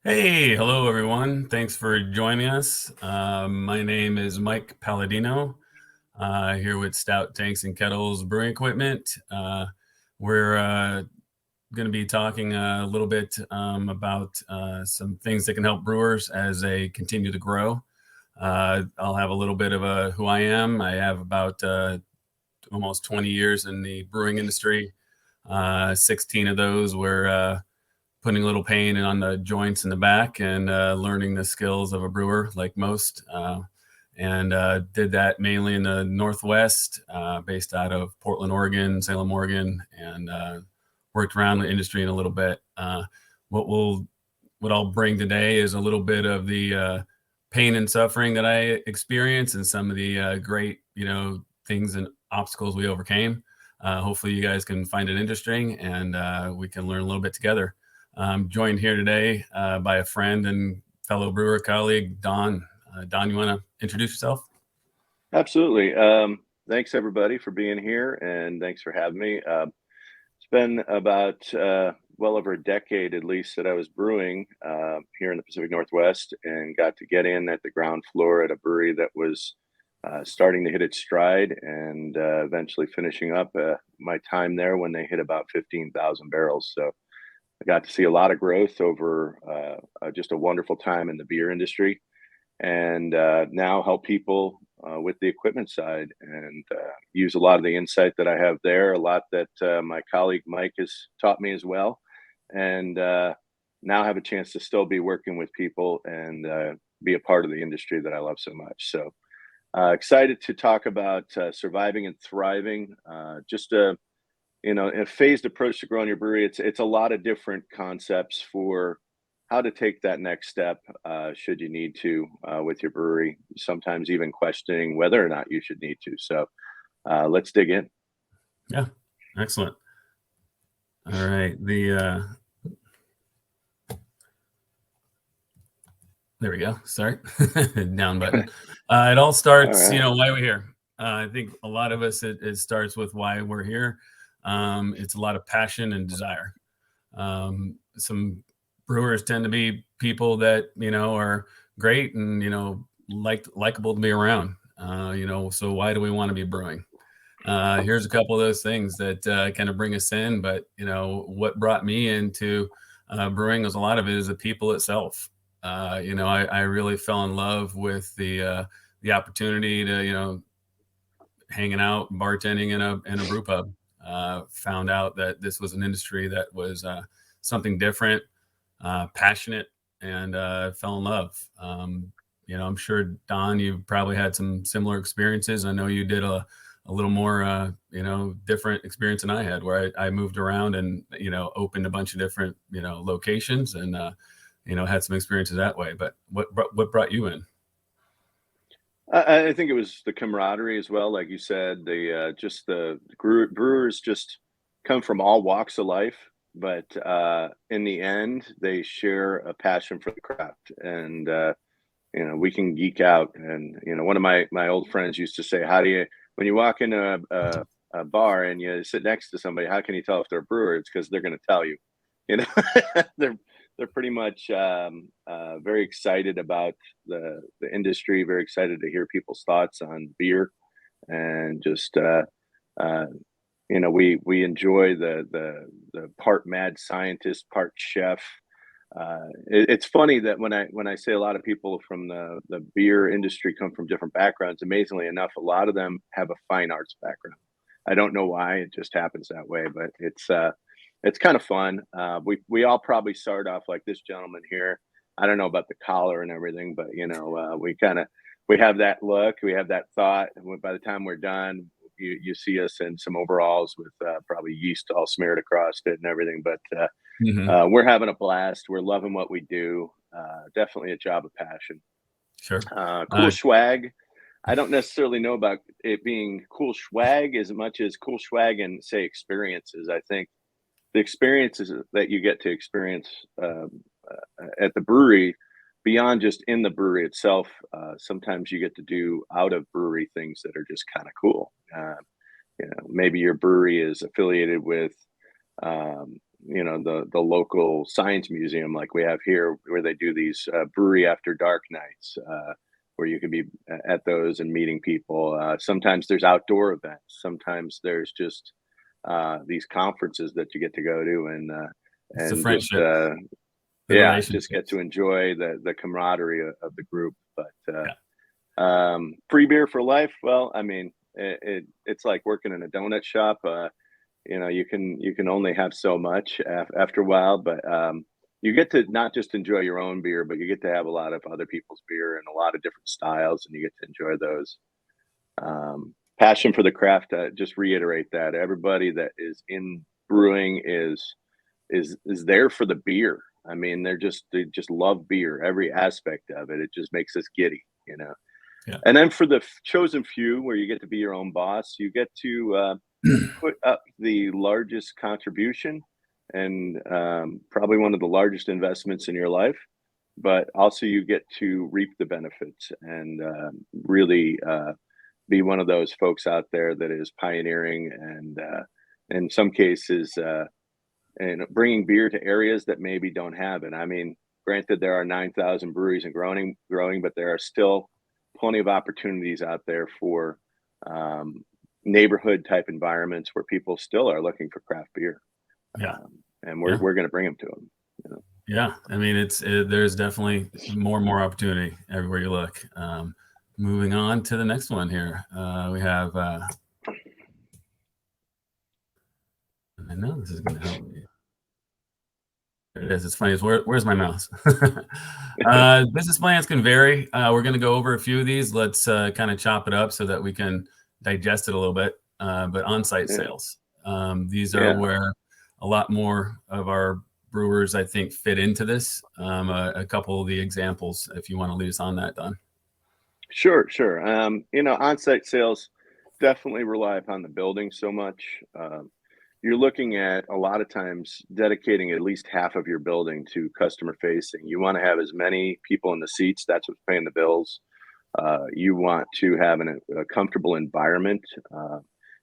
Hey, hello everyone. Thanks for joining us. My name is Mike Paladino, here with Stout Tanks and Kettles Brewing Equipment. We're going to be talking a little bit about some things that can help brewers as they continue to grow. I'll have a little bit of who I am. I have about almost 20 years in the brewing industry. 16 of those were putting a little paint on the joints in the back and learning the skills of a brewer like most. And did that mainly in the Northwest, based out of Portland, Oregon, Salem, Oregon, and worked around the industry in a little bit. What we'll what I'll bring today is a little bit of the pain and suffering that I experienced and some of the great, things and obstacles we overcame. Hopefully you guys can find it interesting and we can learn a little bit together. I'm joined here today by a friend and fellow brewer colleague, Don. Don, you want to introduce yourself? Absolutely. Thanks everybody for being here, and thanks for having me. It's been about well over a decade at least that I was brewing here in the Pacific Northwest, and got to get in at the ground floor at a brewery that was starting to hit its stride, and eventually finishing up my time there when they hit about 15,000 barrels. So I got to see a lot of growth over just a wonderful time in the beer industry, and now help people with the equipment side, and use a lot of the insight that I have there, a lot that my colleague Mike has taught me as well, and now have a chance to still be working with people and be a part of the industry that I love so much. So excited to talk about surviving and thriving. Just a phased approach to growing your brewery. It's a lot of different concepts for how to take that next step, should you need to, with your brewery, sometimes even questioning whether or not you should need to. So let's dig in. Yeah, excellent. All right, there we go. Sorry, down button. It all All starts, right. why we're here. I think a lot of us, it starts with why we're here. It's a lot of passion and desire. Some brewers tend to be people that are great and likable to be around. So why do we want to be brewing? Here's a couple of those things that kind of bring us in. But what brought me into brewing was a lot of it is the people itself. I really fell in love with the opportunity to hanging out, bartending in a brew pub. Found out that this was an industry that was something different, passionate, and fell in love. I'm sure Don, you've probably had some similar experiences. I know you did a little more, different experience than I had, where I moved around and opened a bunch of different locations and had some experiences that way. But what brought you in? I think it was the camaraderie as well, like you said. The brewers just come from all walks of life, but in the end, they share a passion for the craft, and we can geek out. And one of my old friends used to say, "How do you when you walk into a bar and you sit next to somebody, how can you tell if they're a brewer? It's because they're going to tell you." You know, they're they're pretty much very excited about the industry, very excited to hear people's thoughts on beer, and just uh, we enjoy the part mad scientist, part chef. It's funny that when I say a lot of people from the beer industry come from different backgrounds, amazingly enough, a lot of them have a fine arts background. I don't know why, it just happens that way, but it's kind of fun. We all probably start off like this gentleman here. I don't know about the collar and everything, but we have that look, we have that thought, and by the time we're done, you see us in some overalls with probably yeast all smeared across it and everything. But Hmm. we're having a blast. We're loving what we do. Definitely a job of passion. Sure. Cool swag. I don't necessarily know about it being cool swag as much as cool swag and say experiences. I think the experiences that you get to experience at the brewery, beyond just in the brewery itself, sometimes you get to do out of brewery things that are just kind of cool. Maybe your brewery is affiliated with the local science museum like we have here, where they do these brewery after dark nights, where you can be at those and meeting people. Sometimes there's outdoor events. Sometimes there's just these conferences that you get to go to, It's the and just friendship, the just get relationships. to enjoy the camaraderie of the group. But Yeah. free beer for life. Well, I mean, it's like working in a donut shop. You can only have so much after a while, but you get to not just enjoy your own beer, but you get to have a lot of other people's beer and a lot of different styles, and you get to enjoy those. Passion for the craft. Just reiterate that everybody that is in brewing is there for the beer. I mean, they just love beer, every aspect of it. It just makes us giddy. Yeah. And then for the chosen few, where you get to be your own boss, you get to put up the largest contribution and probably one of the largest investments in your life, but also you get to reap the benefits and really be one of those folks out there that is pioneering and in some cases and bringing beer to areas that maybe don't have it. I mean, granted, there are 9,000 breweries and growing, but there are still plenty of opportunities out there for neighborhood type environments where people still are looking for craft beer. Yeah. And we're going to bring them to them. Yeah. I mean, there's definitely more and more opportunity everywhere you look. Moving on to the next one here. We have, I know this is going to help me. There it is. It's funny. Where's my mouse? Business plans can vary. We're going to go over a few of these. Let's kind of chop it up so that we can digest it a little bit. But on-site sales. These are where a lot more of our brewers, I think, fit into this. A couple of the examples, if you want to lead us on that, Don. Sure. On-site sales definitely rely upon the building so much. You're looking at a lot of times dedicating at least half of your building to customer facing. You want to have as many people in the seats. That's what's paying the bills. You want to have a comfortable environment.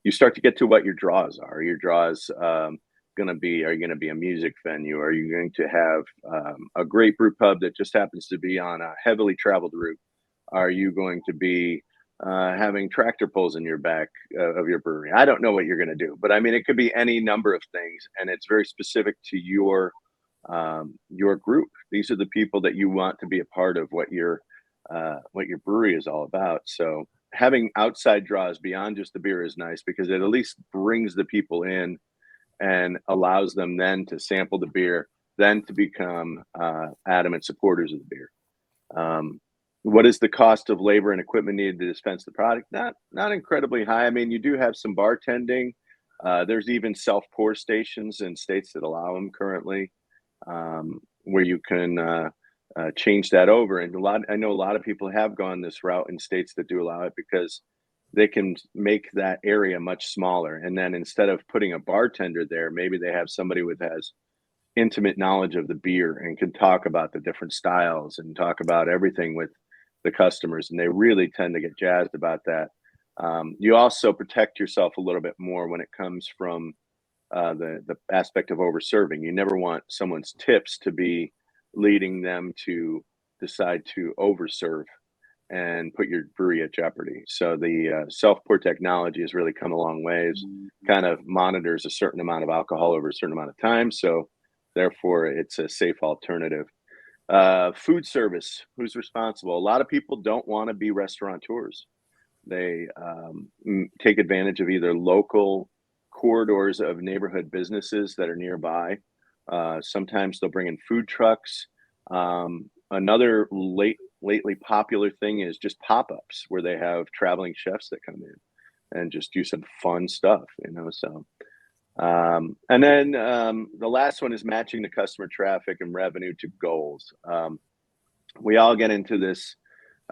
You start to get to what your draws are. Your draws going to be, are you going to be a music venue? Are you going to have a great brew pub that just happens to be on a heavily traveled route? Are you going to be having tractor pulls in your back of your brewery? I don't know what you're going to do, but I mean, it could be any number of things, and it's very specific to your group. These are the people that you want to be a part of what your brewery is all about. So having outside draws beyond just the beer is nice, because it at least brings the people in and allows them then to sample the beer, then to become adamant supporters of the beer. What is the cost of labor and equipment needed to dispense the product? Not incredibly high. I mean, you do have some bartending. There's even self-pour stations in states that allow them currently, where you can change that over. And I know a lot of people have gone this route in states that do allow it, because they can make that area much smaller. And then instead of putting a bartender there, maybe they have somebody with has intimate knowledge of the beer and can talk about the different styles and talk about everything with the customers, and they really tend to get jazzed about that. You also protect yourself a little bit more when it comes from the aspect of over serving. You never want someone's tips to be leading them to decide to over serve and put your brewery at jeopardy. So the self-pour technology has really come a long ways. Kind of monitors a certain amount of alcohol over a certain amount of time, so therefore it's a safe alternative. Food service, who's responsible? A lot of people don't want to be restaurateurs. They take advantage of either local corridors of neighborhood businesses that are nearby. Sometimes they'll bring in food trucks. Another lately popular thing is just pop-ups, where they have traveling chefs that come in and just do some fun stuff, so. And then the last one is matching the customer traffic and revenue to goals. We all get into this,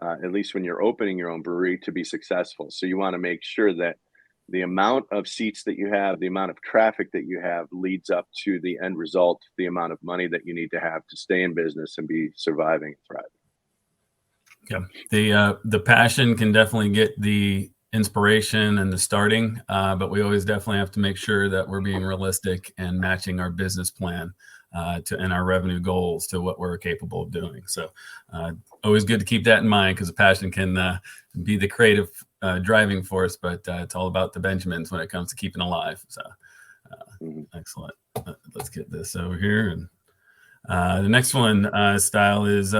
at least when you're opening your own brewery, to be successful. So you want to make sure that the amount of seats that you have, the amount of traffic that you have, leads up to the end result, the amount of money that you need to have to stay in business and be surviving and thriving. Yeah, the passion can definitely get the inspiration and the starting, but we always definitely have to make sure that we're being realistic and matching our business plan and our revenue goals to what we're capable of doing. So always good to keep that in mind, because the passion can be the creative driving force, but it's all about the Benjamins when it comes to keeping alive. So excellent. Let's get this over here. And the next one style is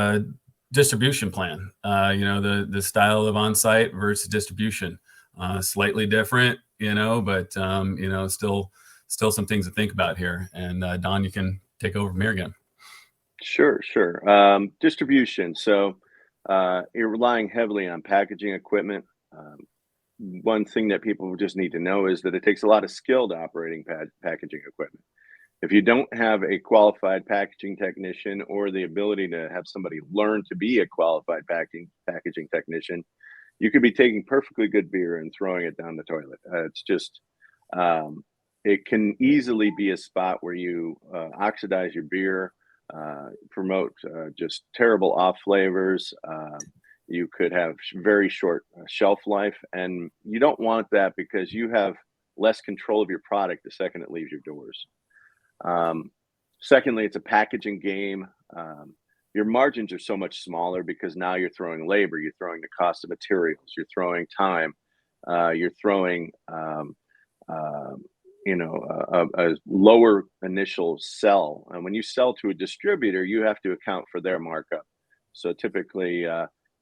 distribution plan. The style of on-site versus distribution, slightly different, but still some things to think about here. And Don, you can take over from here again. Sure. Distribution. So you're relying heavily on packaging equipment. One thing that people just need to know is that it takes a lot of skill to operating packaging equipment. If you don't have a qualified packaging technician, or the ability to have somebody learn to be a qualified packaging technician, you could be taking perfectly good beer and throwing it down the toilet. It's just, it can easily be a spot where you oxidize your beer, promote just terrible off flavors. You could have very short shelf life, and you don't want that, because you have less control of your product the second it leaves your doors. Secondly, it's a packaging game. Your margins are so much smaller, because now you're throwing labor, you're throwing the cost of materials, you're throwing time, you're throwing a lower initial sell. And when you sell to a distributor, you have to account for their markup. So typically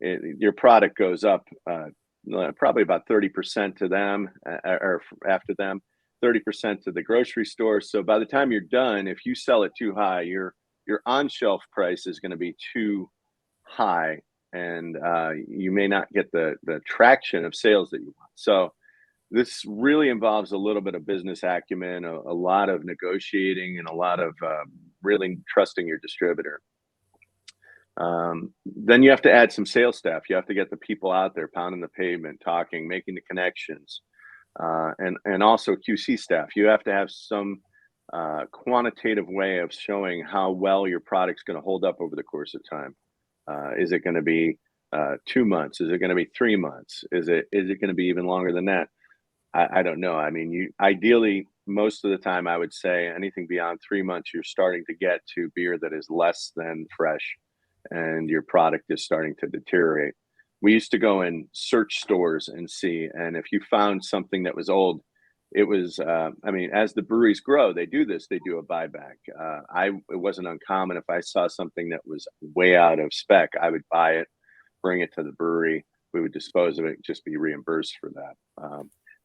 your product goes up probably about 30% to them, or after them, 30% to the grocery store. So by the time you're done, if you sell it too high, your on-shelf price is going to be too high, and you may not get the traction of sales that you want. So this really involves a little bit of business acumen, a lot of negotiating, and a lot of really trusting your distributor. Then you have to add some sales staff. You have to get the people out there pounding the pavement, talking, making the connections, and also QC staff. You have to have some quantitative way of showing how well your product's going to hold up over the course of time. Is it going to be 2 months? Is it going to be 3 months? Is it going to be even longer than that? I don't know. I mean, ideally, most of the time, I would say anything beyond 3 months, you're starting to get to beer that is less than fresh, and your product is starting to deteriorate. We used to go and search stores and see, and if you found something that was old, it was, as the breweries grow, they do this, they do a buyback. It wasn't uncommon. If I saw something that was way out of spec, I would buy it, bring it to the brewery. We would dispose of it, just be reimbursed for that.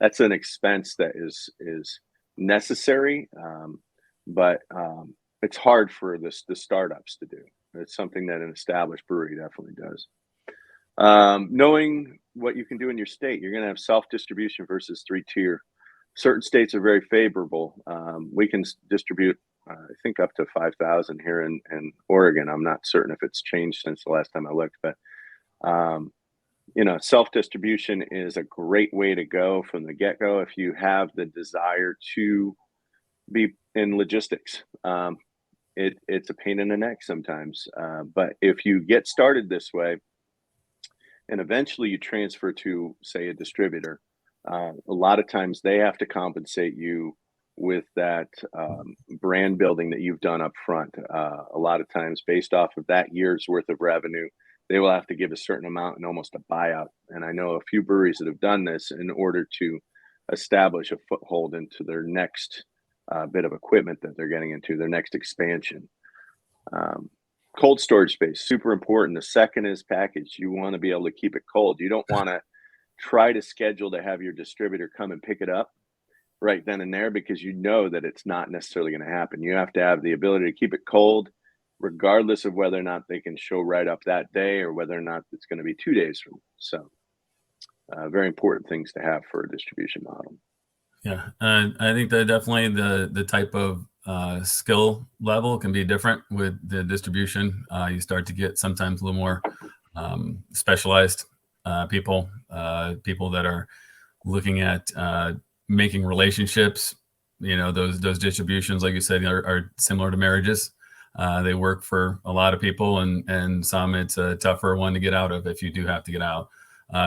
That's an expense that is necessary, but it's hard for the startups to do. It's something that an established brewery definitely does. Knowing what you can do in your state, you're going to have self-distribution versus 3-tier. Certain states are very favorable. We can distribute, I think, up to 5,000 here in Oregon. I'm not certain if it's changed since the last time I looked, but self-distribution is a great way to go from the get-go if you have the desire to be in logistics. It's a pain in the neck sometimes, but if you get started this way and eventually you transfer to, say, a distributor, a lot of times they have to compensate you with that brand building that you've done up front. A lot of times based off of that year's worth of revenue, they will have to give a certain amount and almost a buyout. And I know a few breweries that have done this in order to establish a foothold into their next bit of equipment that they're getting into, their next expansion. Cold storage space, super important. The second is package. You want to be able to keep it cold. You don't want to try to schedule to have your distributor come and pick it up right then and there, because you know that it's not necessarily going to happen. You have to have the ability to keep it cold, regardless of whether or not they can show right up that day or whether or not it's going to be 2 days from. So very important things to have for a distribution model. Yeah, I think that definitely the type of skill level can be different with the distribution. You start to get sometimes a little more specialized people that are looking at making relationships. Those distributions, like you said, are similar to marriages. They work for a lot of people, and some it's a tougher one to get out of if you do have to get out.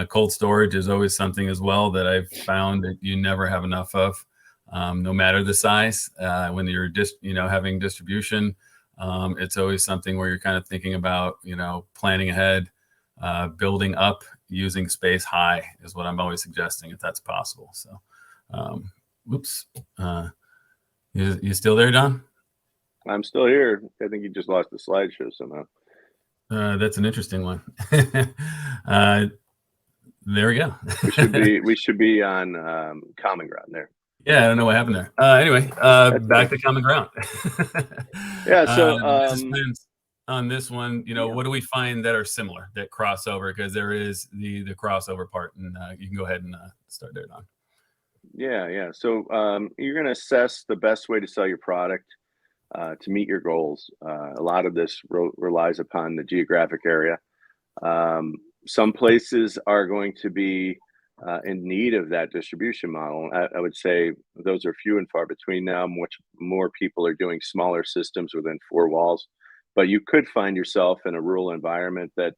Cold storage is always something as well that I've found that you never have enough of, no matter the size. When you're just, having distribution, it's always something where you're kind of thinking about, planning ahead, building up, using space high is what I'm always suggesting if that's possible. So, whoops. You still there, Don? I'm still here. I think you just lost the slideshow somehow. That's an interesting one. There we go. we should be on common ground there. Yeah, I don't know what happened there. Anyway, back to common ground. Yeah. So on this one, what do we find that are similar that cross over? Because there is the crossover part, and you can go ahead and start there, Don. Yeah. So you're going to assess the best way to sell your product to meet your goals. A lot of this relies upon the geographic area. Some places are going to be in need of that distribution model. I would say those are few and far between now. Much more people are doing smaller systems within 4 walls. But you could find yourself in a rural environment that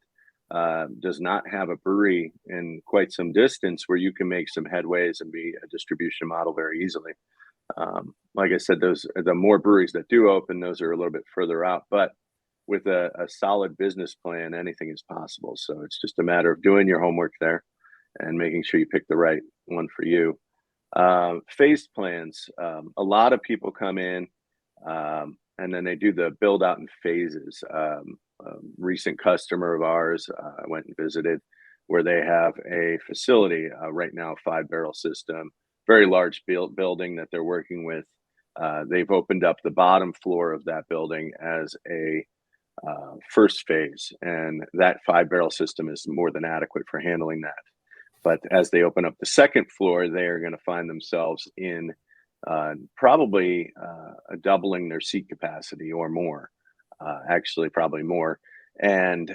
does not have a brewery in quite some distance where you can make some headways and be a distribution model very easily. Like I said, the more breweries that do open, those are a little bit further out. But with a solid business plan, anything is possible. So it's just a matter of doing your homework there and making sure you pick the right one for you. Phased plans. A lot of people come in and then they do the build out in phases. A recent customer of ours, I went and visited, where they have a facility right now, 5-barrel system, very large building that they're working with. They've opened up the bottom floor of that building as a first phase, and that 5-barrel system is more than adequate for handling that. But as they open up the second floor, they are going to find themselves in probably doubling their seat capacity or more, actually probably more. And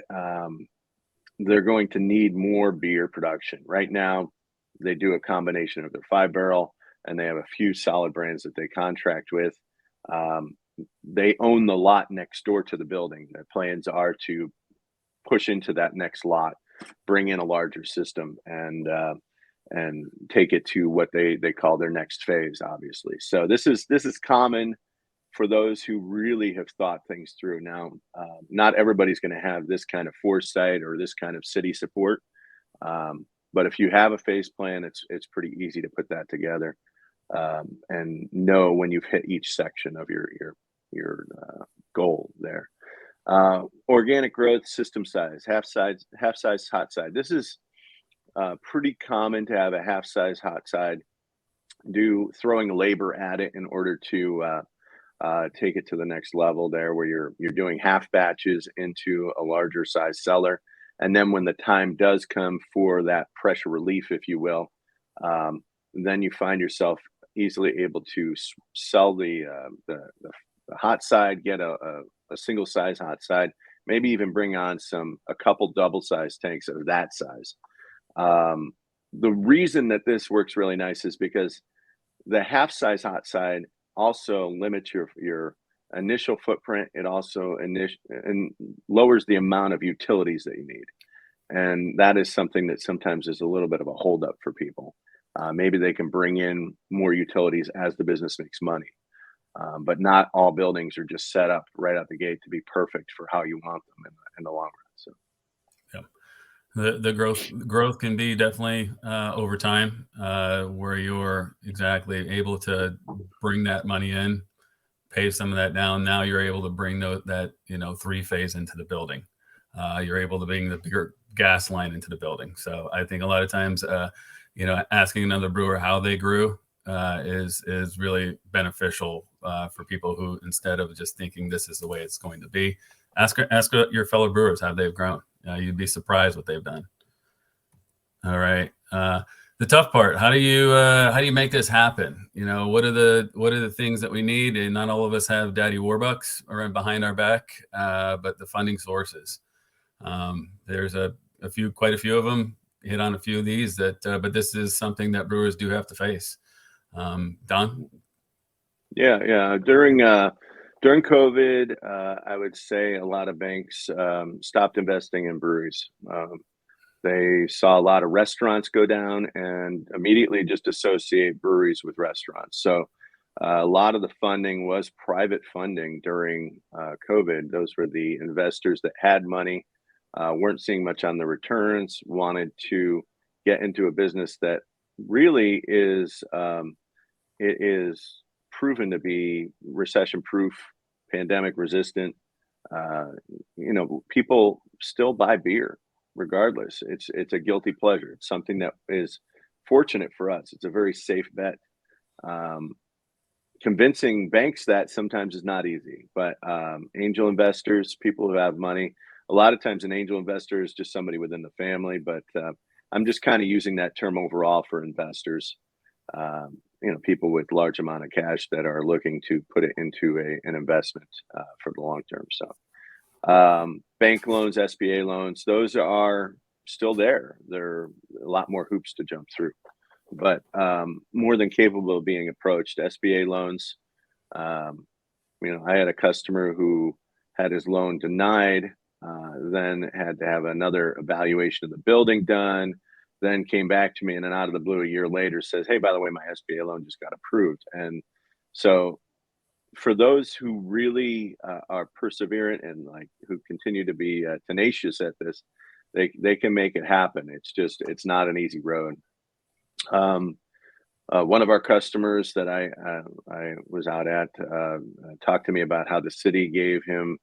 they're going to need more beer production. Right now, they do a combination of their 5-barrel, and they have a few solid brands that they contract with. They own the lot next door to the building. Their plans are to push into that next lot, bring in a larger system, and take it to what they call their next phase, obviously. So this is common for those who really have thought things through. Now, not everybody's going to have this kind of foresight or this kind of city support, but if you have a phase plan, it's pretty easy to put that together and know when you've hit each section of your goal there. Organic growth, system size, half size, hot side. This is pretty common to have a half size hot side. Throwing labor at it in order to take it to the next level there, where you're doing half batches into a larger size cellar, and then when the time does come for that pressure relief, if you will, then you find yourself easily able to sell the hot side, get a single size hot side, maybe even bring on a couple double size tanks of that size. The reason that this works really nice is because the half size hot side also limits your initial footprint. It also and lowers the amount of utilities that you need. And that is something that sometimes is a little bit of a holdup for people. Maybe they can bring in more utilities as the business makes money. But not all buildings are just set up right out the gate to be perfect for how you want them in the long run. So, yeah, the growth can be definitely over time, where you're exactly able to bring that money in, pay some of that down. Now you're able to bring that 3-phase into the building. You're able to bring the bigger gas line into the building. So I think a lot of times, asking another brewer how they grew is really beneficial for people who, instead of just thinking this is the way it's going to be, ask your fellow brewers how they've grown. You'd be surprised what they've done. All right. The tough part: how do you make this happen? What are the things that we need? And not all of us have Daddy Warbucks around behind our back, but the funding sources. There's quite a few of them. Hit on a few of these but this is something that brewers do have to face. Don? Yeah. During COVID, I would say a lot of banks stopped investing in breweries. They saw a lot of restaurants go down and immediately just associate breweries with restaurants. So a lot of the funding was private funding during COVID. Those were the investors that had money, weren't seeing much on the returns, wanted to get into a business that really it is proven to be recession proof, pandemic resistant. Uh, people still buy beer regardless. It's a guilty pleasure. It's something that is fortunate for us. It's a very safe bet. Um, Convincing banks that sometimes is not easy, but angel investors, people who have money, a lot of times an angel investor is just somebody within the family, but I'm just kind of using that term overall for investors. People with large amount of cash that are looking to put it into an investment for the long term. So bank loans, SBA loans, those are still there. There are a lot more hoops to jump through, but more than capable of being approached. SBA loans, I had a customer who had his loan denied, then had to have another evaluation of the building done, then came back to me and then out of the blue a year later says, "Hey, by the way, my SBA loan just got approved." And so for those who really are perseverant and like who continue to be tenacious at this, they can make it happen. It's not an easy road. Um, One of our customers that I was out at talked to me about how the city gave him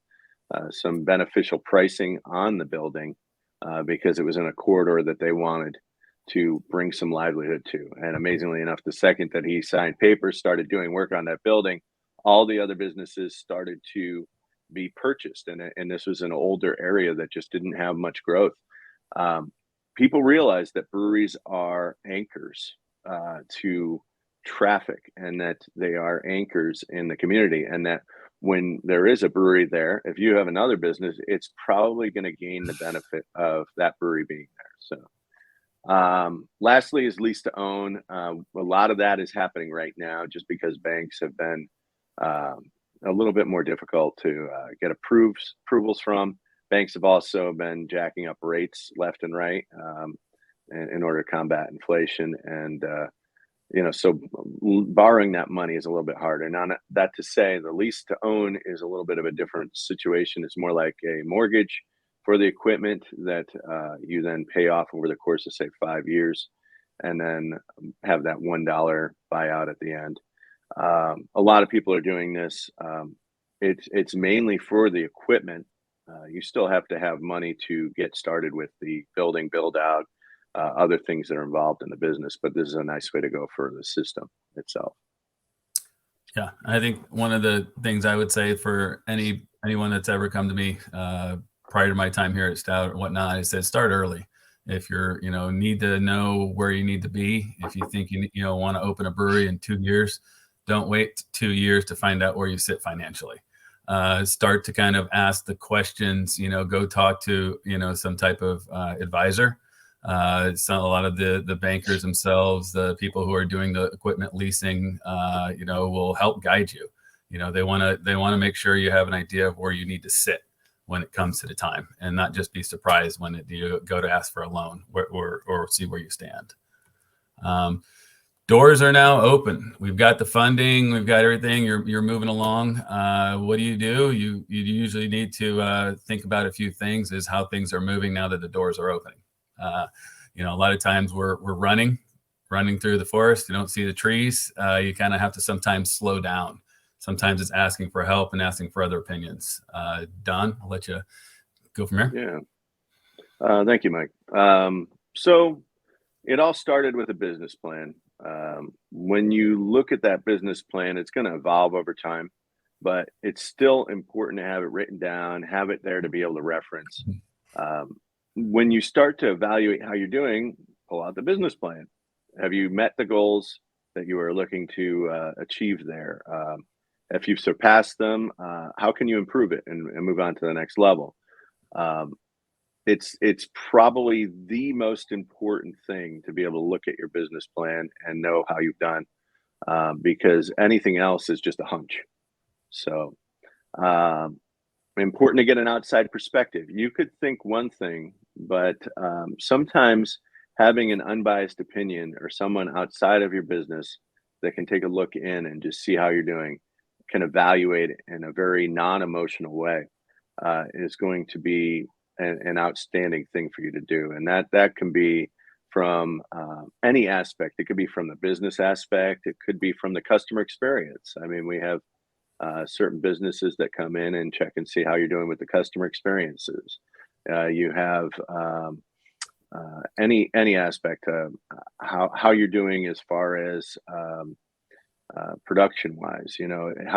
some beneficial pricing on the building because it was in a corridor that they wanted to bring some livelihood to. And amazingly enough, the second that he signed papers, started doing work on that building, all the other businesses started to be purchased. And this was an older area that just didn't have much growth. Um, People realize that breweries are anchors to traffic and that they are anchors in the community, and that when there is a brewery there, if you have another business, it's probably going to gain the benefit of that brewery being there. So lastly is lease to own. A lot of that is happening right now just because banks have been um, a little bit more difficult to get approvals from. Banks have also been jacking up rates left and right in order to combat inflation. And, so borrowing that money is a little bit harder. Now, that to say, the lease to own is a little bit of a different situation. It's more like a mortgage for the equipment that you then pay off over the course of, say, 5 years, and then have that $1 buyout at the end. A lot of people are doing this. It's mainly for the equipment. You still have to have money to get started with the building build out, other things that are involved in the business, but this is a nice way to go for the system itself. Yeah, I think one of the things I would say for anyone that's ever come to me prior to my time here at Stout or whatnot, I said start early. If you're need to know where you need to be, if you think you want to open a brewery in 2 years, don't wait 2 years to find out where you sit financially. Start to kind of ask the questions. Go talk to some type of advisor. So a lot of the bankers themselves, the people who are doing the equipment leasing, will help guide you. They want to make sure you have an idea of where you need to sit when it comes to the time, and not just be surprised when you go to ask for a loan or see where you stand. Doors are now open. We've got the funding. We've got everything. You're moving along. What do? You usually need to think about a few things. Is how things are moving now that the doors are opening. A lot of times we're running through the forest. You don't see the trees. You kind of have to sometimes slow down. Sometimes it's asking for help and asking for other opinions. Don, I'll let you go from here. Yeah. Thank you, Mike. So it all started with a business plan. When you look at that business plan, it's going to evolve over time, but it's still important to have it written down, have it there to be able to reference. When you start to evaluate how you're doing, pull out the business plan. Have you met the goals that you are looking to achieve there? If you've surpassed them, how can you improve it and move on to the next level? It's probably the most important thing to be able to look at your business plan and know how you've done, because anything else is just a hunch. So important to get an outside perspective. You could think one thing but sometimes having an unbiased opinion or someone outside of your business that can take a look in and just see how you're doing, can evaluate it in a very non-emotional way, is going to be an outstanding thing for you to do. And that can be from any aspect. It could be from the business aspect. It could be from the customer experience. I mean, we have certain businesses that come in and check and see how you're doing with the customer experiences. You have any aspect of how you're doing as far as production wise.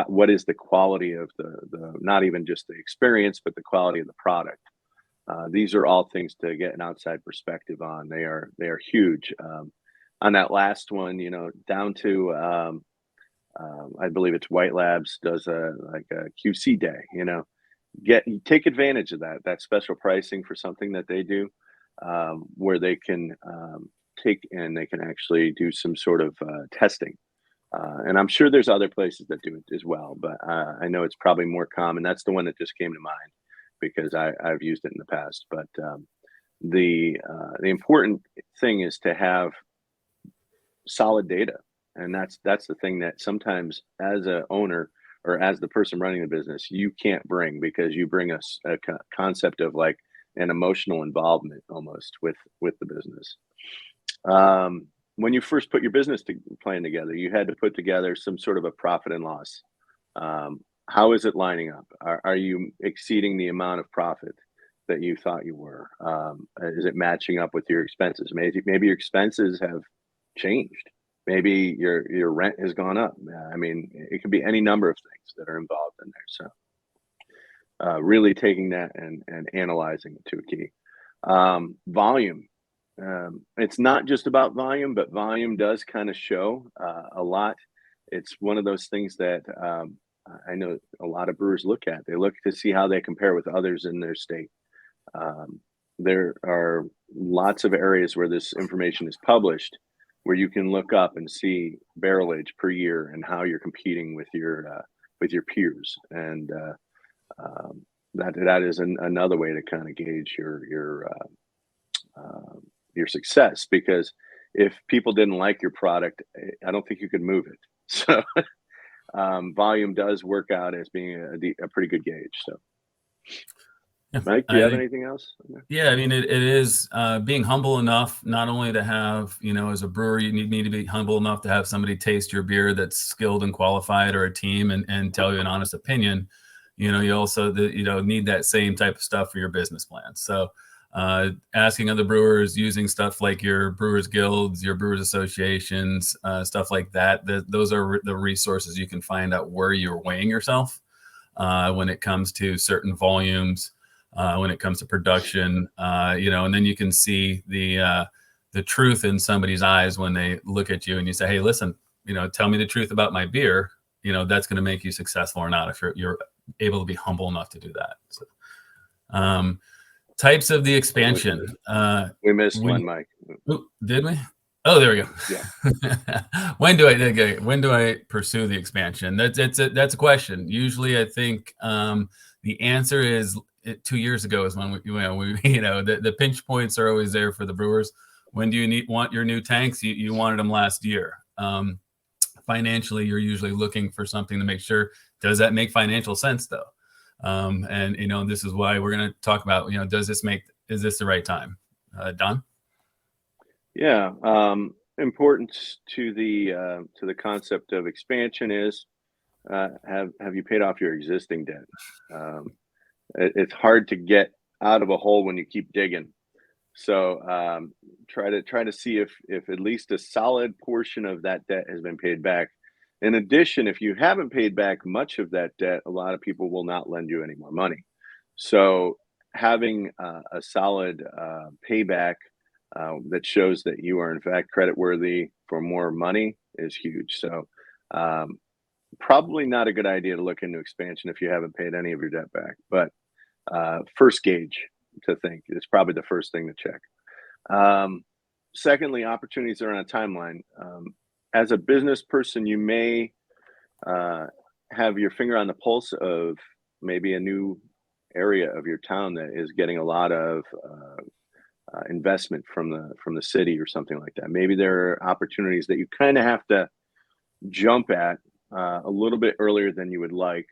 What is the quality of the not even just the experience, but the quality of the product. These are all things to get an outside perspective on. They are huge. On that last one, down to I believe it's White Labs does a QC day. Take advantage of that special pricing for something that they do, where they can take and they can actually do some sort of testing. And I'm sure there's other places that do it as well, but I know it's probably more common. That's the one that just came to mind because I've used it in the past. But the important thing is to have solid data, and that's the thing that sometimes as a owner or as the person running the business you can't bring, because you bring a concept of like an emotional involvement almost with the business. When you first put your business plan together, you had to put together some sort of a profit and loss. How is it lining up? Are you exceeding the amount of profit that you thought you were? Is it matching up with your expenses? Maybe your expenses have changed. Maybe your rent has gone up. I mean, it could be any number of things that are involved in there. So really taking that and analyzing it to a key. Volume. It's not just about volume, but volume does kind of show a lot. It's one of those things that I know a lot of brewers look at. They look to see how they compare with others in their state. There are lots of areas where this information is published, where you can look up and see barrel age per year and how you're competing with your peers, and that is another way to kind of gauge your success. Because if people didn't like your product, I don't think you could move it. So volume does work out as being a pretty good gauge. So, Yeah, Mike, do you have anything else? Yeah, I mean, it is being humble enough not only to have, as a brewer, you need to be humble enough to have somebody taste your beer that's skilled and qualified, or a team, and tell you an honest opinion. You also need that same type of stuff for your business plan. So asking other brewers, using stuff like your brewers guilds, your brewers associations, stuff like that. Those are the resources you can find out where you're weighing yourself when it comes to certain volumes, when it comes to production, and then you can see the truth in somebody's eyes when they look at you and you say, hey, listen, tell me the truth about my beer. That's going to make you successful or not, if you're able to be humble enough to do that. So, types of the expansion. We missed one, Mike. Did we? Oh, there we go. Yeah. When do I pursue the expansion? That's a question. Usually, I think the answer is 2 years ago is when the pinch points are always there for the brewers. When do you want your new tanks? You wanted them last year. Financially, you're usually looking for something to make sure, does that make financial sense though? And this is why we're going to talk about, is this the right time? Don? Yeah. Importance to the concept of expansion is, have you paid off your existing debt? It's hard to get out of a hole when you keep digging. So try to see if at least a solid portion of that debt has been paid back. In addition, if you haven't paid back much of that debt, a lot of people will not lend you any more money. So having a solid payback that shows that you are in fact creditworthy for more money is huge. So probably not a good idea to look into expansion if you haven't paid any of your debt back. But first gauge to think is probably the first thing to check. Secondly, opportunities are on a timeline. As a business person, you may have your finger on the pulse of maybe a new area of your town that is getting a lot of investment from the city or something like that. Maybe there are opportunities that you kind of have to jump at a little bit earlier than you would like.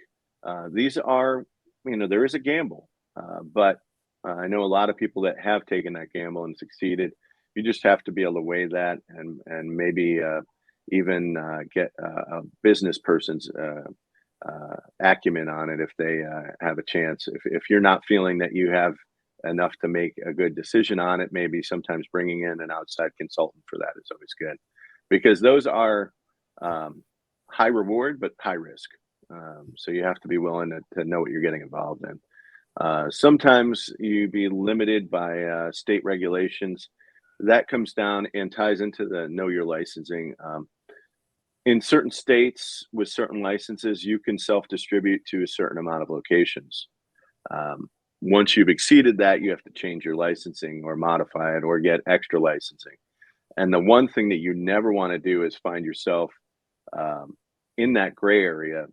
These are, there is a gamble, but I know a lot of people that have taken that gamble and succeeded. You just have to be able to weigh that and maybe even get a business person's acumen on it if they have a chance. If you're not feeling that you have enough to make a good decision on it, maybe sometimes bringing in an outside consultant for that is always good, because those are high reward but high risk. So you have to be willing to know what you're getting involved in. Sometimes you be limited by state regulations. That comes down and ties into the know your licensing. In certain states with certain licenses, you can self-distribute to a certain amount of locations. Once you've exceeded that, you have to change your licensing or modify it or get extra licensing. And the one thing that you never want to do is find yourself in that gray area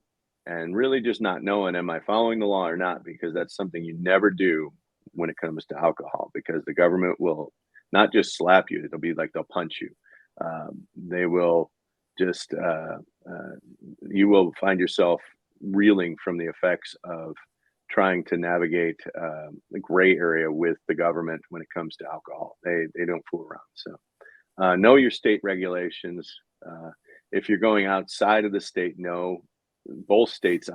and really just not knowing, am I following the law or not? Because that's something you never do when it comes to alcohol, because the government will not just slap you. It'll be like they'll punch you. They will just, you will find yourself reeling from the effects of trying to navigate the gray area with the government when it comes to alcohol. They don't fool around. So know your state regulations. If you're going outside of the state, know both states'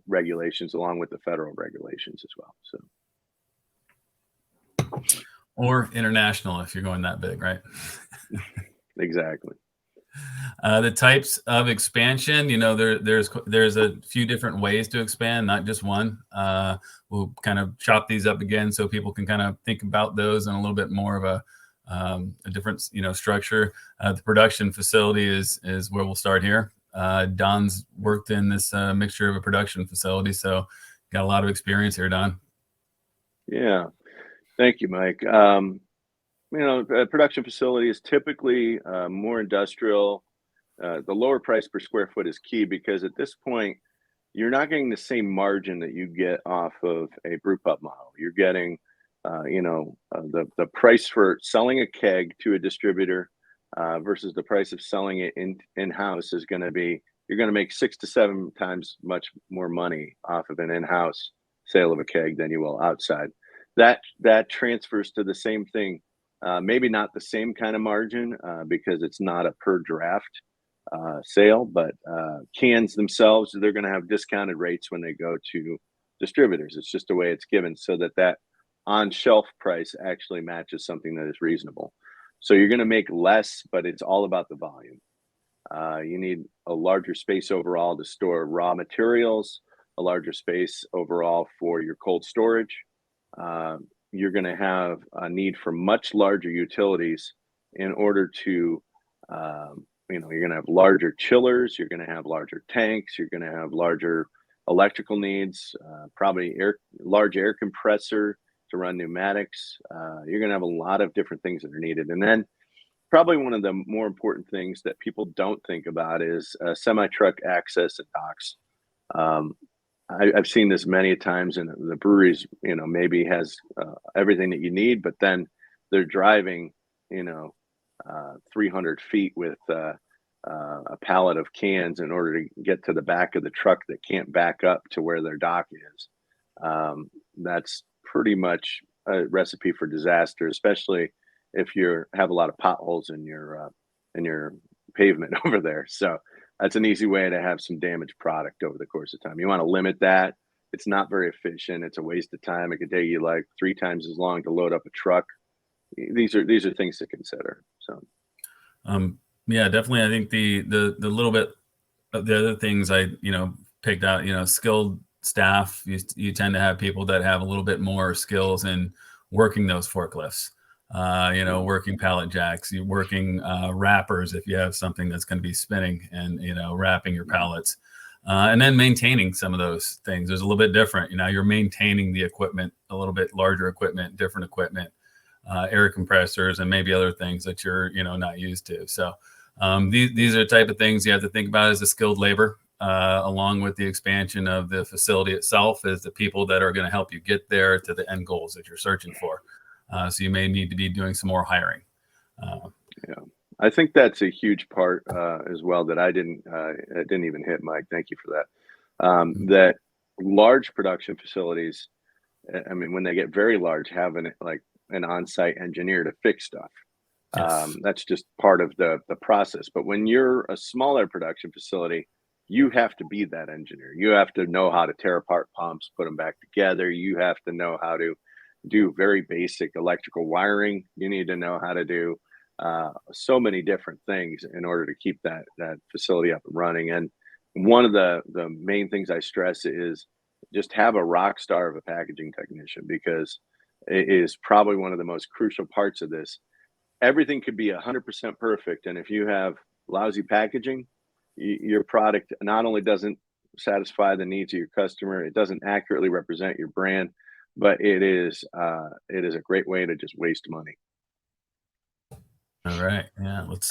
regulations along with the federal regulations as well. So, or international if you're going that big, right? Exactly. The types of expansion, there's a few different ways to expand, not just one. We'll kind of chop these up again so people can kind of think about those in a little bit more of a different, structure. The production facility is where we'll start here. Don's worked in this mixture of a production facility, so got a lot of experience here, Don. Yeah, thank you, Mike. A production facility is typically more industrial. The lower price per square foot is key, because at this point, you're not getting the same margin that you get off of a brew pub model. You're getting, the price for selling a keg to a distributor versus the price of selling it in-house is going to be, you're going to make 6 to 7 times much more money off of an in-house sale of a keg than you will outside. That transfers to the same thing. Maybe not the same kind of margin because it's not a per draft sale, but cans themselves, they're going to have discounted rates when they go to distributors. It's just the way it's given, so that on-shelf price actually matches something that is reasonable. So you're going to make less, but it's all about the volume. You need a larger space overall to store raw materials, a larger space overall for your cold storage. You're going to have a need for much larger utilities in order to, you're going to have larger chillers, you're going to have larger tanks, you're going to have larger electrical needs, probably large air compressor to run pneumatics. You're going to have a lot of different things that are needed. And then probably one of the more important things that people don't think about is semi-truck access at docks. I've seen this many times in the breweries, maybe has everything that you need, but then they're driving, 300 feet with a pallet of cans in order to get to the back of the truck that can't back up to where their dock is. That's pretty much a recipe for disaster, especially if you have a lot of potholes in your pavement over there. So that's an easy way to have some damaged product over the course of time. You want to limit that. It's not very efficient. It's a waste of time. It could take you like 3 times as long to load up a truck. These are things to consider. So, yeah, definitely. I think the little bit of the other things I picked out. Skilled staff. You tend to have people that have a little bit more skills in working those forklifts. Working pallet jacks, you're working wrappers if you have something that's going to be spinning and, wrapping your pallets, and then maintaining some of those things. There's a little bit different, you're maintaining the equipment, a little bit larger equipment, different equipment, air compressors, and maybe other things that you're, not used to. So these are the type of things you have to think about as a skilled labor, along with the expansion of the facility itself, is the people that are going to help you get there to the end goals that you're searching for. So you may need to be doing some more hiring. Yeah, I think that's a huge part as well that I didn't even hit, Mike. Thank you for that. That large production facilities, I mean, when they get very large, having like an on-site engineer to fix stuff. Yes. That's just part of the process. But when you're a smaller production facility, you have to be that engineer. You have to know how to tear apart pumps, put them back together. You have to know how to do very basic electrical wiring. You need to know how to do so many different things in order to keep that facility up and running. And one of the main things I stress is just have a rock star of a packaging technician, because it is probably one of the most crucial parts of this. Everything could be 100% perfect, and if you have lousy packaging, your product not only doesn't satisfy the needs of your customer, it doesn't accurately represent your brand, but it is a great way to just waste money. All right. Yeah. Let's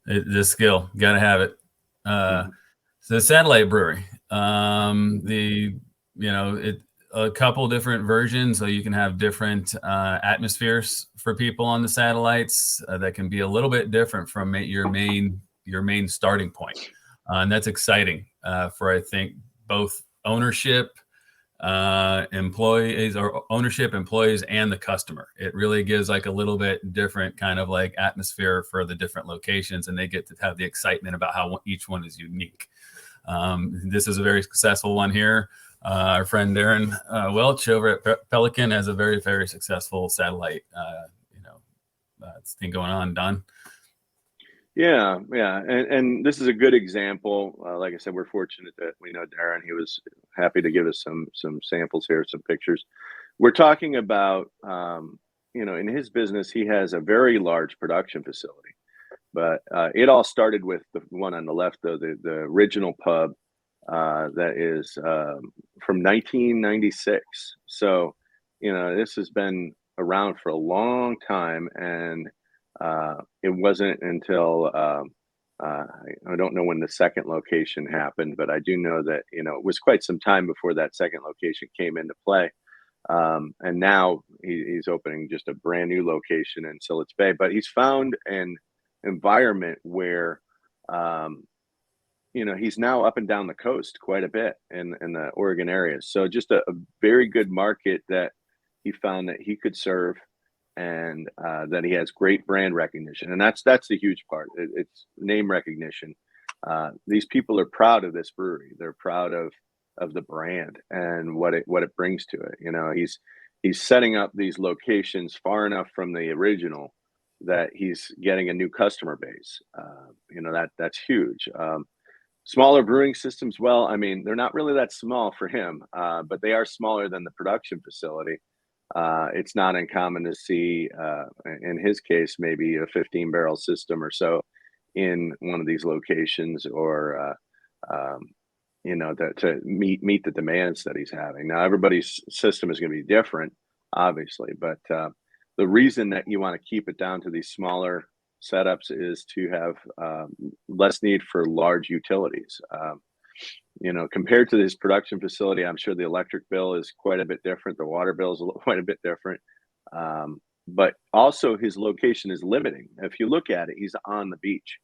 this skill, gotta have it. So the satellite brewery, a couple different versions, so you can have different atmospheres for people on the satellites that can be a little bit different from your main starting point, and that's exciting for, I think, both ownership, employees, and the customer. It really gives like a little bit different kind of like atmosphere for the different locations, and they get to have the excitement about how each one is unique. This is a very successful one here. Our friend Darren Welch over at Pelican has a very, very successful satellite thing going on. Don? Yeah, and this is a good example. Like I said, we're fortunate that we know Darren. He was happy to give us some samples here, some pictures. We're talking about, in his business, he has a very large production facility, but it all started with the one on the left, though, the original pub that is from 1996. So, this has been around for a long time, and it wasn't until I don't know when the second location happened, but I do know that it was quite some time before that second location came into play. And now he's opening just a brand new location in Sillet's Bay, but he's found an environment where he's now up and down the coast quite a bit in the Oregon area. So just a very good market that he found that he could serve, and that he has great brand recognition. And that's the huge part. It's name recognition. These people are proud of this brewery. They're proud of the brand and what it brings to it. He's setting up these locations far enough from the original that he's getting a new customer base. That's huge. Smaller brewing systems, well, I mean, they're not really that small for him, but they are smaller than the production facility. It's not uncommon to see, in his case, maybe a 15-barrel system or so in one of these locations, or to meet the demands that he's having. Now, everybody's system is going to be different, obviously, but the reason that you want to keep it down to these smaller setups is to have less need for large utilities. Compared to this production facility, I'm sure the electric bill is quite a bit different. The water bill is quite a bit different. But also his location is limiting. If you look at it, he's on the beach.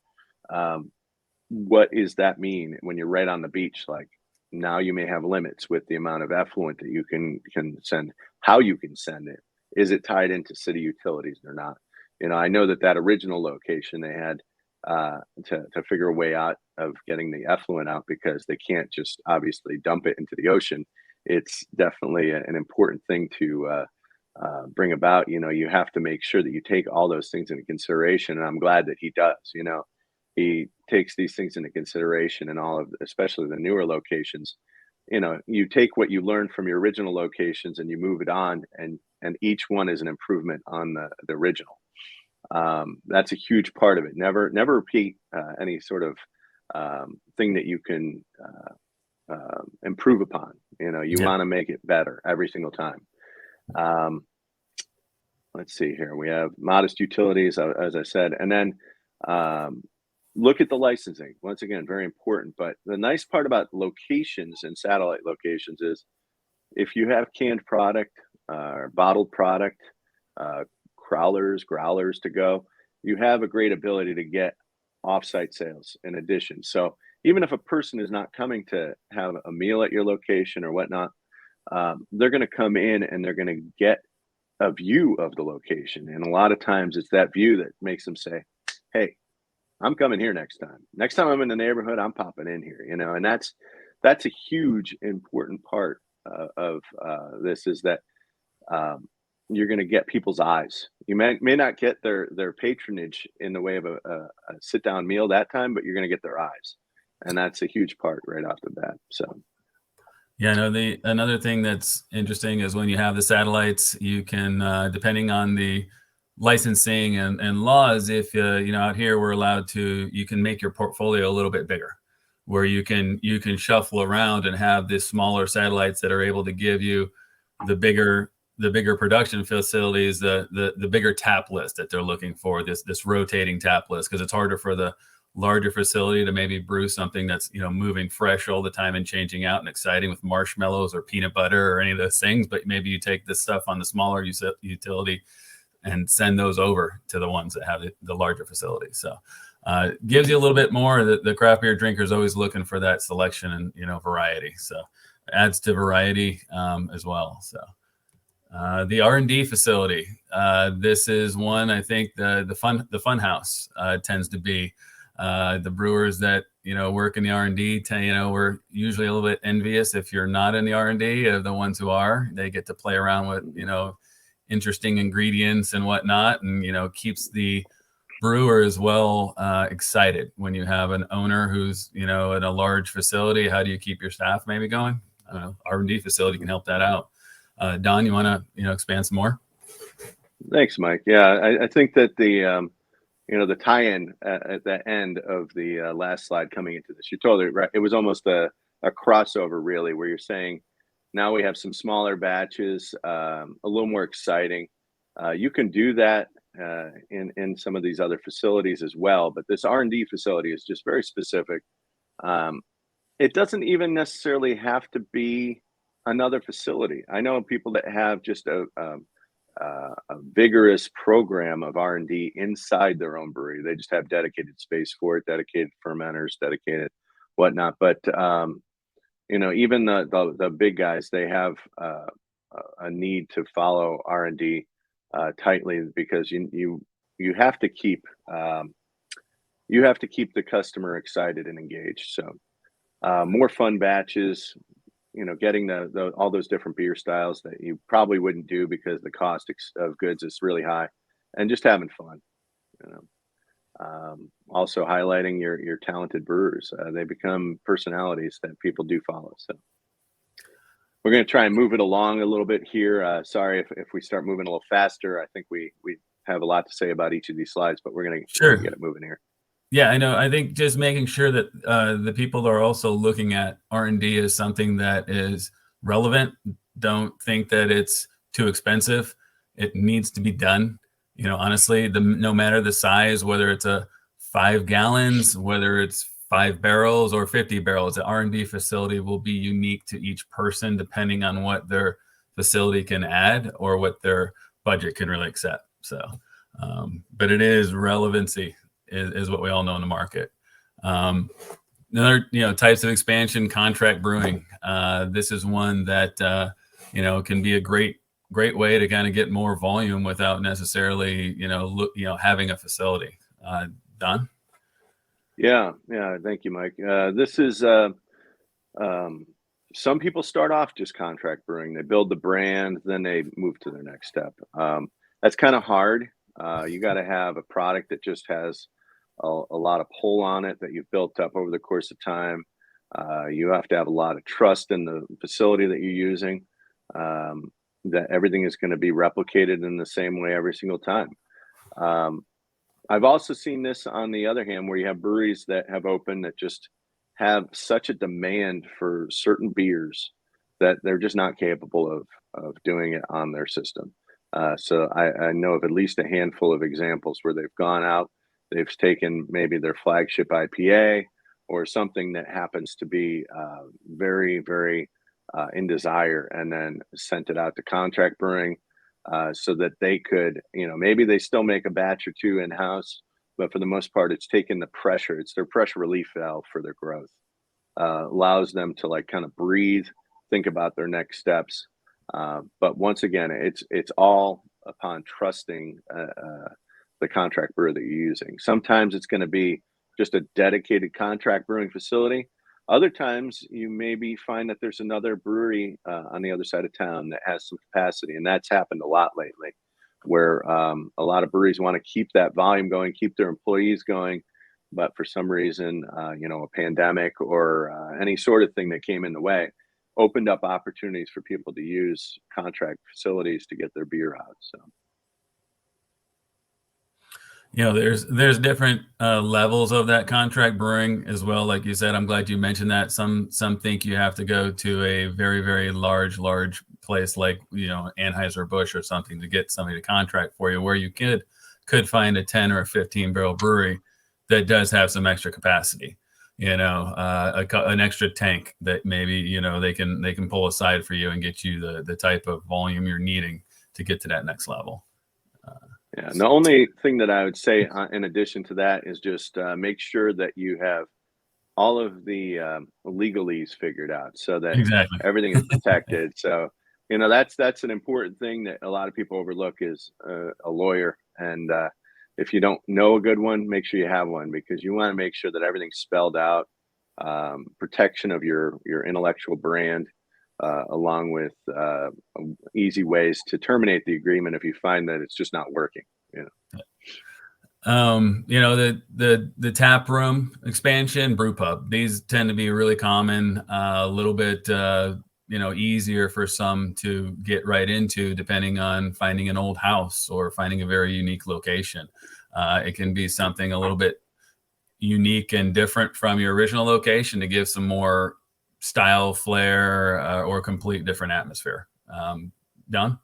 What does that mean when you're right on the beach? Like, now you may have limits with the amount of effluent that you can send, how you can send it. Is it tied into city utilities or not? I know that original location, they had to figure a way out of getting the effluent out, because they can't just obviously dump it into the ocean. It's definitely an important thing to bring about. You have to make sure that you take all those things into consideration, and I'm glad that he does. He takes these things into consideration, and especially the newer locations. You take what you learned from your original locations and you move it on, and each one is an improvement on the original. That's a huge part of it. Never repeat any sort of thing that you can improve upon. You want to make it better every single time. Let's see here. We have modest utilities, as I said, and then look at the licensing. Once again, very important. But the nice part about locations and satellite locations is, if you have canned product or bottled product, growlers to go, you have a great ability to get offsite sales in addition. So even if a person is not coming to have a meal at your location or whatnot, they're going to come in and they're going to get a view of the location. And a lot of times it's that view that makes them say, "Hey, I'm coming here next time. Next time I'm in the neighborhood, I'm popping in here," and that's a huge important part of this is that um, you're going to get people's eyes. You may not get their patronage in the way of a sit down meal that time, but you're going to get their eyes, and that's a huge part right off the bat. So Yeah, no, the another thing that's interesting is when you have the satellites, you can, depending on the licensing and laws, if out here we're allowed to, you can make your portfolio a little bit bigger, where you can shuffle around and have the smaller satellites that are able to give you the bigger production facilities, the bigger tap list that they're looking for, this rotating tap list, because it's harder for the larger facility to maybe brew something that's moving fresh all the time and changing out and exciting with marshmallows or peanut butter or any of those things. But maybe you take this stuff on the smaller utility and send those over to the ones that have the larger facility. So gives you a little bit more. The craft beer drinker is always looking for that selection and variety. So adds to variety as well. So the R&D facility. This is one I think the fun house tends to be. The brewers that work in the R&D, we're usually a little bit envious if you're not in the R&D of the ones who are. They get to play around with interesting ingredients and whatnot, and keeps the brewer as well excited. When you have an owner who's in a large facility, how do you keep your staff maybe going? R&D facility can help that out. Don, you want to expand some more? thanks, Mike. Yeah, I think that the tie-in at the end of the last slide coming into this, you're totally right. It was almost a crossover, really, where you're saying now we have some smaller batches, a little more exciting. You can do that in some of these other facilities as well, but this R&D facility is just very specific. It doesn't even necessarily have to be another facility. I know people that have just a vigorous program of R&D inside their own brewery. They just have dedicated space for it, dedicated fermenters, dedicated whatnot. But even the big guys, they have a need to follow R&D tightly, because you have to keep the customer excited and engaged. So more fun batches, getting all those different beer styles that you probably wouldn't do because the cost of goods is really high, and just having fun. You Also highlighting your talented brewers. They become personalities that people do follow. So we're going to try and move it along a little bit here. Sorry if we start moving a little faster. I think we have a lot to say about each of these slides, but we're going to get it moving here. Yeah, I know. I think just making sure that the people are also looking at R&D as something that is relevant. Don't think that it's too expensive. It needs to be done. Honestly, no matter the size, whether it's a 5 gallons, whether it's 5 barrels or 50 barrels, the R&D facility will be unique to each person depending on what their facility can add or what their budget can really accept. So, but it is relevancy. Is what we all know in the market. Another, types of expansion, contract brewing. This is one that, can be a great way to kind of get more volume without necessarily, having a facility. Don? Yeah. Thank you, Mike. This is, some people start off just contract brewing. They build the brand, then they move to their next step. That's kind of hard. You got to have a product that just has a lot of pull on it that you've built up over the course of time. You have to have a lot of trust in the facility that you're using, that everything is going to be replicated in the same way every single time. I've also seen this on the other hand, where you have breweries that have opened that just have such a demand for certain beers that they're just not capable of doing it on their system. So I know of at least a handful of examples where they've gone out, they've taken maybe their flagship IPA or something that happens to be very, very in desire, and then sent it out to contract brewing. so that they could, maybe they still make a batch or two in house, but for the most part, it's taking the pressure. It's their pressure relief valve for their growth. Allows them to like kind of breathe, think about their next steps. But once again, it's all upon trusting the contract brewer that you're using. Sometimes it's going to be just a dedicated contract brewing facility. Other times you maybe find that there's another brewery on the other side of town that has some capacity, and that's happened a lot lately, where a lot of breweries want to keep that volume going, keep their employees going, but for some reason, a pandemic or any sort of thing that came in the way opened up opportunities for people to use contract facilities to get their beer out. So. There's different levels of that contract brewing as well. Like you said, I'm glad you mentioned that. Some think you have to go to a very, very large place like Anheuser-Busch or something to get somebody to contract for you, where you could find a 10 or a 15 barrel brewery that does have some extra capacity. An extra tank that maybe they can pull aside for you and get you the type of volume you're needing to get to that next level. Yeah, and the only thing that I would say in addition to that is just make sure that you have all of the legalese figured out so that Exactly. everything is protected. So, that's an important thing that a lot of people overlook is a lawyer. And if you don't know a good one, make sure you have one, because you want to make sure that everything's spelled out, protection of your intellectual brand, along with easy ways to terminate the agreement if you find that it's just not working. The tap room expansion, brew pub, these tend to be really common, a little bit easier for some to get right into, depending on finding an old house or finding a very unique location. It can be something a little bit unique and different from your original location to give some more style, flair, or complete different atmosphere. Don?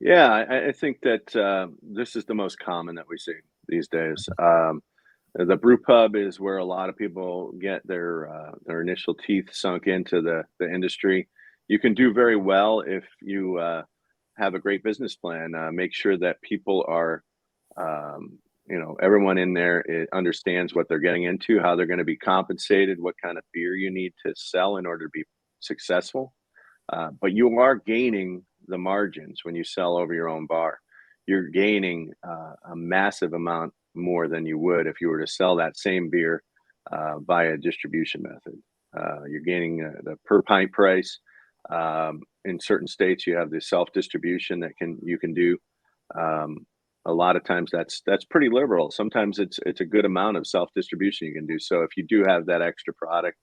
Yeah, I think that this is the most common that we see these days. The brew pub is where a lot of people get their initial teeth sunk into the industry. You can do very well if you have a great business plan. Make sure that people are, everyone in there understands what they're getting into, how they're going to be compensated, what kind of beer you need to sell in order to be successful. But you are gaining the margins when you sell over your own bar. You're gaining a massive amount more than you would if you were to sell that same beer via distribution method. You're gaining the per pint price. In certain states, you have the self distribution that you can do. A lot of times that's pretty liberal. Sometimes it's a good amount of self distribution you can do. So if you do have that extra product,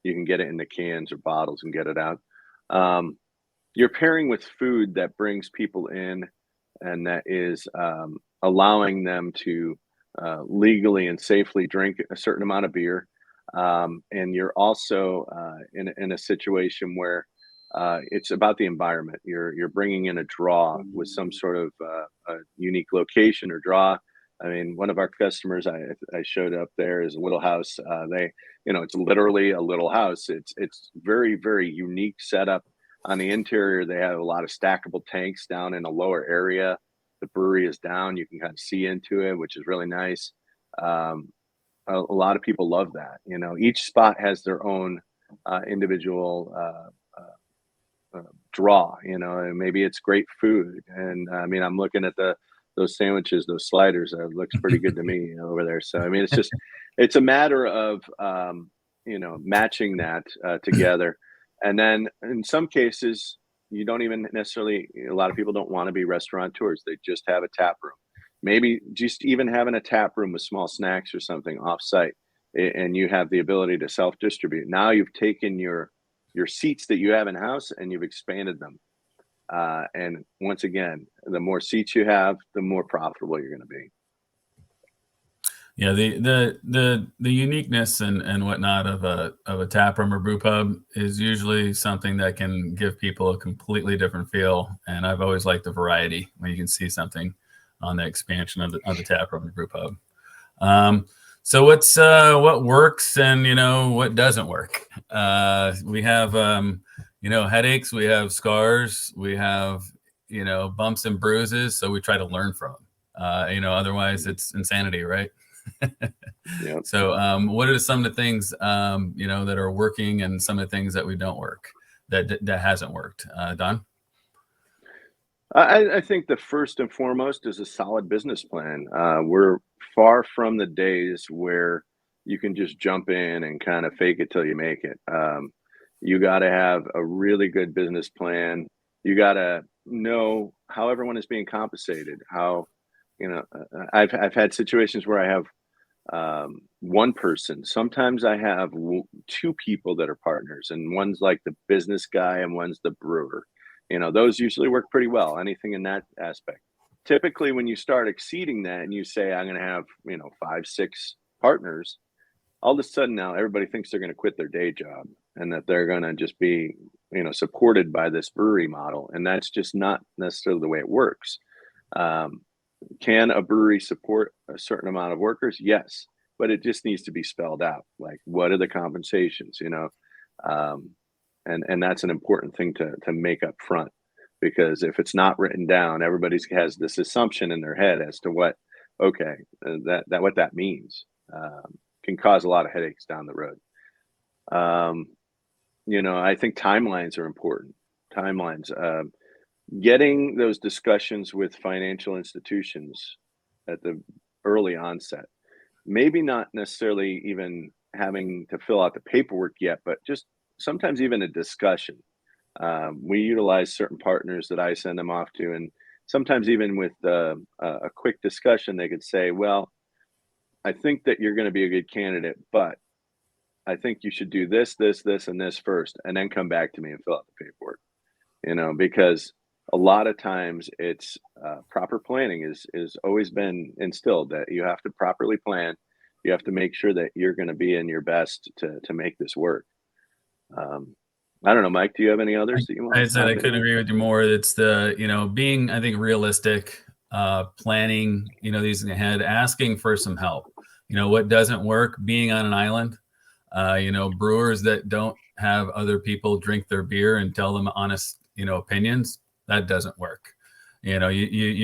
you can get it in the cans or bottles and get it out. You're pairing with food that brings people in and that is allowing them to legally and safely drink a certain amount of beer. And you're also in a situation where it's about the environment. You're bringing in a draw with some sort of a unique location or draw. I mean, one of our customers I showed up there is a little house. It's literally a little house. It's very, very unique setup. On the interior, they have a lot of stackable tanks down in a lower area. The brewery is down. You can kind of see into it, which is really nice. A lot of people love that. Each spot has their own individual draw, and maybe it's great food. And I mean, I'm looking at those sandwiches, those sliders. It looks pretty good to me over there. So, I mean, it's a matter of, matching that together. And then in some cases, you don't even necessarily, a lot of people don't want to be restaurateurs. They just have a tap room. Maybe just even having a tap room with small snacks or something off-site, and you have the ability to self-distribute. Now you've taken your seats that you have in-house and you've expanded them. And once again, the more seats you have, the more profitable you're going to be. Yeah, the uniqueness and whatnot of a tap room or brew pub is usually something that can give people a completely different feel. And I've always liked the variety when you can see something on the expansion of the tap room or brew pub. So what works and what doesn't work? We have headaches, we have scars, we have bumps and bruises, so we try to learn from them. Otherwise it's insanity, right? Yep. So what are some of the things that are working, and some of the things that we don't work, that hasn't worked? Don? I think the first and foremost is a solid business plan. We're far from the days where you can just jump in and kind of fake it till you make it. You got to have a really good business plan. You got to know how everyone is being compensated. I've had situations where I have one person. Sometimes I have two people that are partners, and one's like the business guy and one's the brewer. Those usually work pretty well. Anything in that aspect. Typically, when you start exceeding that and you say, I'm going to have, 5, 6 partners, all of a sudden now everybody thinks they're going to quit their day job and that they're going to just be, supported by this brewery model. And that's just not necessarily the way it works. Can a brewery support a certain amount of workers? Yes, but it just needs to be spelled out. Like, what are the compensations? And that's an important thing to make up front, because if it's not written down, everybody has this assumption in their head as to what that means. Can cause a lot of headaches down the road. I think timelines are important. Timelines. Getting those discussions with financial institutions at the early onset, maybe not necessarily even having to fill out the paperwork yet, but just sometimes even a discussion. We utilize certain partners that I send them off to, and sometimes even with a quick discussion, they could say, well, I think that you're going to be a good candidate, but I think you should do this, this, this, and this first, and then come back to me and fill out the paperwork. Because a lot of times it's proper planning is always been instilled, that you have to properly plan. You have to make sure that you're going to be in your best to make this work. I don't know, Mike, do you have any others that you want? I said I couldn't agree with you more. It's the, being, I think, realistic, planning, these ahead, asking for some help. What doesn't work, being on an island, brewers that don't have other people drink their beer and tell them honest, opinions, that doesn't work. You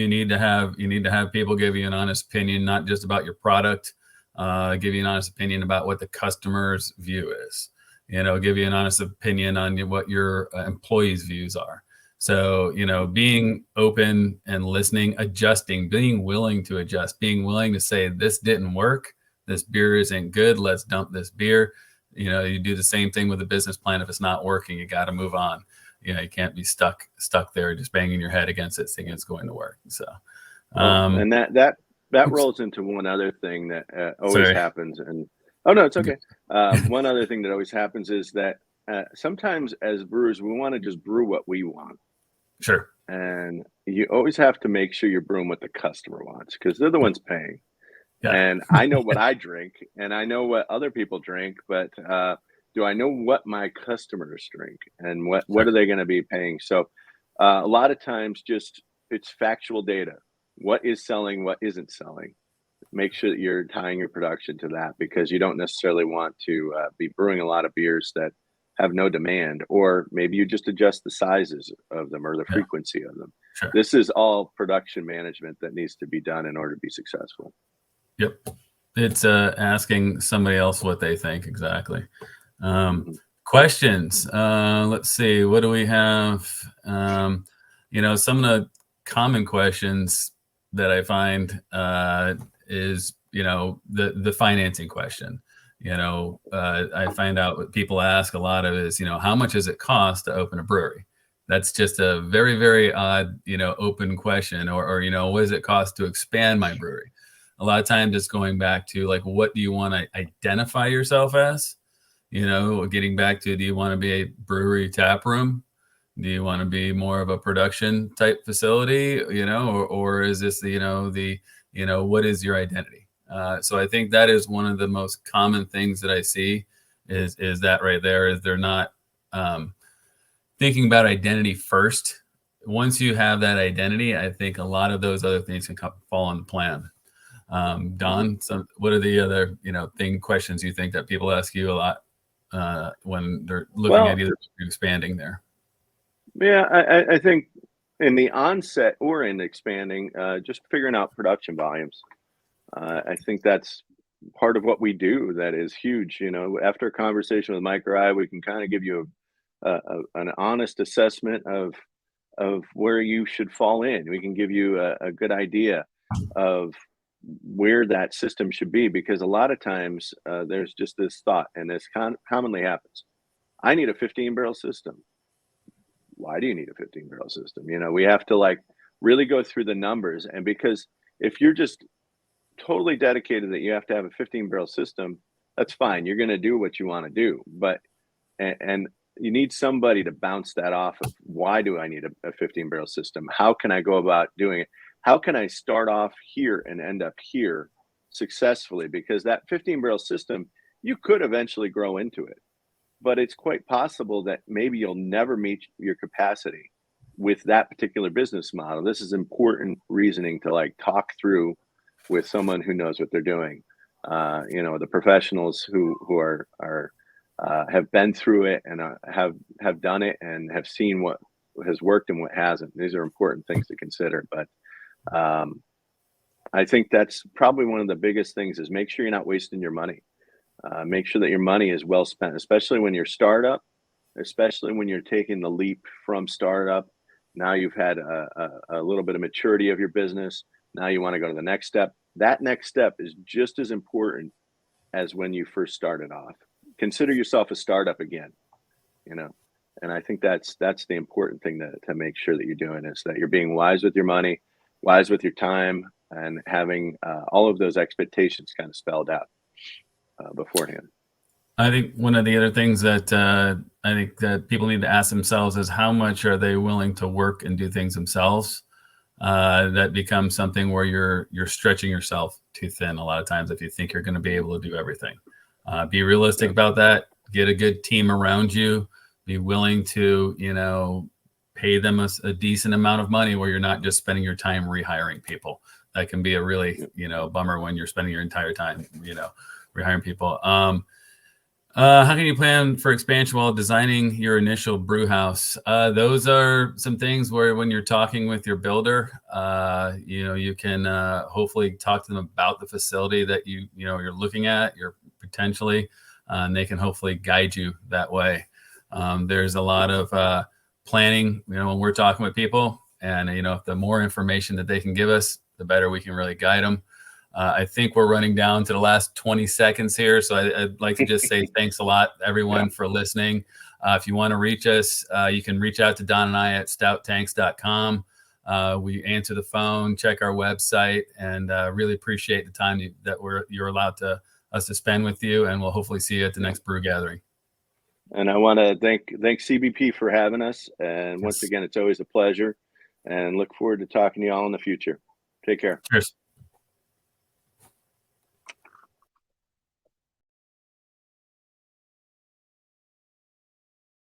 need to have people give you an honest opinion, not just about your product, give you an honest opinion about what the customer's view is. Give you an honest opinion on what your employees' views are. So, being open and listening, adjusting, being willing to adjust, being willing to say, this didn't work, this beer isn't good, let's dump this beer. You do the same thing with a business plan. If it's not working, you got to move on. You can't be stuck there just banging your head against it thinking it's going to work. So, and that rolls into one other thing that always happens. And oh no, it's okay. One other thing that always happens is that sometimes as brewers, we want to just brew what we want. Sure. And you always have to make sure you're brewing what the customer wants, because they're the ones paying. Yeah. And I know what I drink and I know what other people drink, but do I know what my customers drink and what are they going to be paying? So a lot of times it's factual data. What is selling, what isn't selling? Make sure that you're tying your production to that, because you don't necessarily want to be brewing a lot of beers that have no demand, or maybe you just adjust the sizes of them or the frequency of them. Sure. This is all production management that needs to be done in order to be successful. Yep. It's asking somebody else what they think. Exactly. Questions. Let's see. What do we have? Some of the common questions that I find is, the financing question. I find out what people ask a lot of is, how much does it cost to open a brewery? That's just a very, very odd, open question. Or, what does it cost to expand my brewery? A lot of times it's going back to like, what do you want to identify yourself as? Getting back to, do you want to be a brewery tap room? Do you want to be more of a production type facility? Or is this what is your identity? So I think that is one of the most common things that I see is that right there, is they're not thinking about identity first. Once you have that identity, I think a lot of those other things can fall into plan. Don, what are the other, questions you think that people ask you a lot when they're looking at either expanding there? Yeah, I think in the onset or in expanding, just figuring out production volumes. I think that's part of what we do that is huge. You know, after a conversation with Mike or I, we can kind of give you an honest assessment of where you should fall in. We can give you a good idea of where that system should be, because a lot of times there's just this thought, and this commonly happens. I need a 15 barrel system. Why do you need a 15 barrel system? You know, we have to like really go through the numbers. And because if you're just totally dedicated that you have to have a 15 barrel system, that's fine. You're going to do what you want to do. But, and you need somebody to bounce that off of, why do I need a 15 barrel system? How can I go about doing it? How can I start off here and end up here successfully? Because that 15 barrel system, you could eventually grow into it, but it's quite possible that maybe you'll never meet your capacity with that particular business model. This is important reasoning to like talk through with someone who knows what they're doing. You know, the professionals who are have been through it and have done it and have seen what has worked and what hasn't. These are important things to consider. But I think that's probably one of the biggest things, is make sure you're not wasting your money. Make sure that your money is well spent, especially when you're startup, especially when you're taking the leap from startup. Now you've had a little bit of maturity of your business. Now you want to go to the next step. That next step is just as important as when you first started off. Consider yourself a startup again, you know. And I think that's the important thing to make sure that you're doing, is that you're being wise with your money, wise with your time, and having all of those expectations kind of spelled out beforehand. I think one of the other things that I think that people need to ask themselves is, how much are they willing to work and do things themselves? That becomes something where you're stretching yourself too thin a lot of times if you think you're going to be able to do everything. Be realistic about that. Get a good team around you. Be willing to, you know, pay them a decent amount of money, where you're not just spending your time rehiring people. That can be a really, you know, bummer when you're spending your entire time, you know, rehiring people. How can you plan for expansion while designing your initial brew house? Those are some things where, when you're talking with your builder, you know, you can hopefully talk to them about the facility that you're looking at, you're potentially, and they can hopefully guide you that way. There's a lot of planning, you know, when we're talking with people, and you know, the more information that they can give us, the better we can really guide them. I think we're running down to the last 20 seconds here. So I'd like to just say thanks a lot, everyone, for listening. If you want to reach us, you can reach out to Don and I at stouttanks.com. We answer the phone, check our website, and really appreciate the time that you're allowed us to spend with you. And we'll hopefully see you at the next brew gathering. And I want to thank CBP for having us. And once again, it's always a pleasure, and look forward to talking to you all in the future. Take care. Cheers.